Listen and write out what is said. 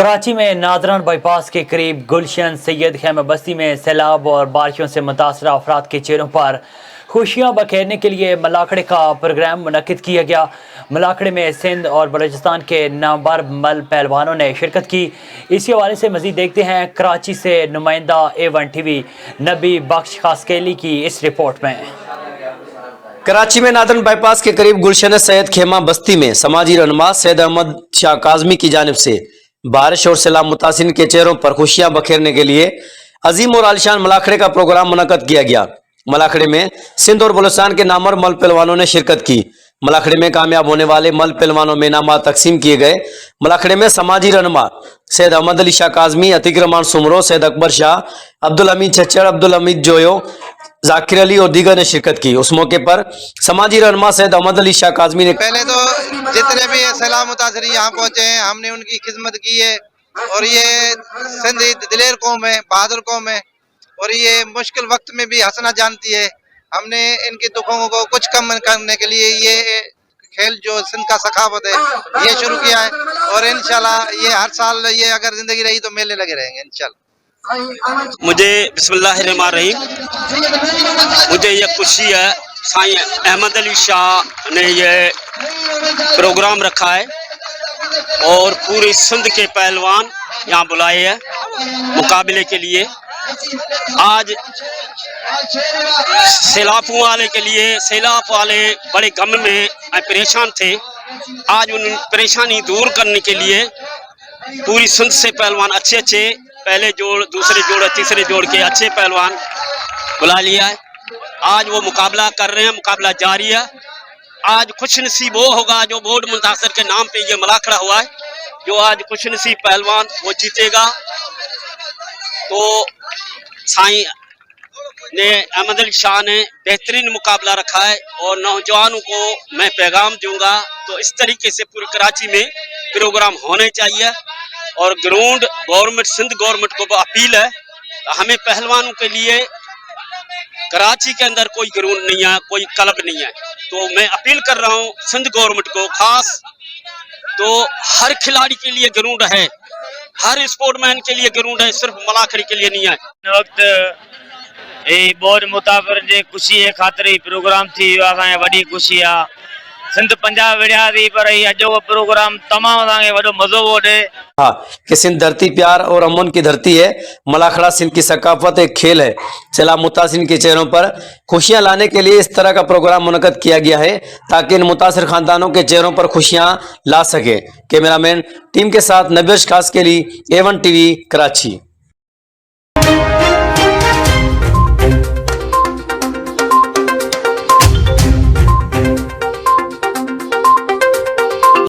कराची में नादरान बाईपास के करीब गुलशन सैयद खैमा बस्ती में सैलाब और बारिशों से मुतासर अफराद के चेहरों पर खुशियां बखेरने के लिए मलाखड़े का प्रोग्राम मुनक्किद किया गया। मलाखड़े में सिंध और बलूचिस्तान के नामवर मल पहलवानों ने शिरकत की। इसी हवाले से मजीद देखते हैं कराची से नुमाइंदा A1 TV नबी बख्श खासकेली की इस रिपोर्ट में। कराची में नादरान बाईपास के करीब गुलशन सैयद खेमा बस्ती में समाजी रहनुमा सैयद अहमद शाह काज़मी की जानिब से बारिश और सैलाब मुतासिन के चेहरों पर खुशियां बखेरने के लिए अजीम और आलिशान मलाखड़े का प्रोग्राम मुनक्कद किया गया। मलाखड़े में सिंध और बलूचिस्तान के नामवर मल पहलवानों ने शिरकत की। मलाखड़े में कामयाब होने वाले मल पहलवानों में इनामात तकसीम किए गए। मलाखड़े में समाजी रहनुमा सैयद अहमद अली शाह काज़मी, अतीक रहमान सुमरो, सैयद अकबर शाह, अब्दुल हमीद छच्चड़, अब्दुल हमीद जोयो, जाकिर अली और दीगर ने शिरकत की। उस मौके पर समाजी रहनुमा सैयद अहमद अली शाह काज़मी ने पहले तो जितने भी सैलाब मुतासरी यहाँ पहुंचे हैं हमने उनकी खिदमत की है और ये सिंधी दिलेर कौम है, बहादुर कौम है और ये मुश्किल वक्त में भी हंसना जानती है। हमने इनके दुखों को कुछ कम करने के लिए ये खेल जो सिंध का सखावत है ये शुरू किया है और इंशाल्लाह ये हर साल ये अगर जिंदगी रही तो मेले लगे रहेंगे इंशाल्लाह। मुझे बिस्मिल्लाहिर्रहमानिर्रहीम मुझे ये खुशी है साईं अहमद अली शाह ने ये प्रोग्राम रखा है और पूरी सिंध के पहलवान यहाँ बुलाए हैं मुकाबले के लिए। आज सैलाब वाले बड़े गम में परेशान थे। आज उन परेशानी दूर करने के लिए पूरी सिंध से पहलवान अच्छे पहले जोड़, दूसरे जोड़, तीसरे जोड़ के अच्छे पहलवान बुला लिया है। आज वो मुकाबला कर रहे हैं, मुकाबला जारी है। आज खुश नसीब वो होगा जो बोर्ड मुंतासर के नाम पे ये मलाखड़ा हुआ है, जो आज खुश नसीब पहलवान वो जीतेगा। तो साईं ने अहमद अली शाह ने बेहतरीन मुकाबला रखा है और नौजवानों को मैं पैगाम दूंगा तो इस तरीके से पूरी कराची में प्रोग्राम होने चाहिए और ग्राउंड गवर्नमेंट सिंध गवर्नमेंट को अपील है हमें पहलवानों के लिए कराची के अंदर कोई ग्राउंड नहीं है, कोई क्लब नहीं है। तो मैं अपील कर रहा हूँ सिंध गवर्नमेंट को खास, तो हर खिलाड़ी के लिए ग्राउंड है, हर स्पोर्टमैन के लिए ग्राउंड है, सिर्फ मलाखड़ी के लिए नहीं है। वक्त बोर्ड मुताबिर जे खुशी खातिर ही प्रोग्राम थी वही खुशी है। सिंध पंजाब विड़िया थी पर अजो प्रोग्राम तमाम वो मजो वो दे। हाँ कि सिंध धरती प्यार और अमन की धरती है। मलाखड़ा सिंध की सकाफत एक खेल है। सैलाब मुतासिन के चेहरों पर खुशियां लाने के लिए इस तरह का प्रोग्राम मुनक्कद किया गया है ताकि इन मुतासिर खानदानों के चेहरों पर खुशियां ला सके। कैमरामैन टीम के साथ नबी बख्श खासकेली A1 TV कराची।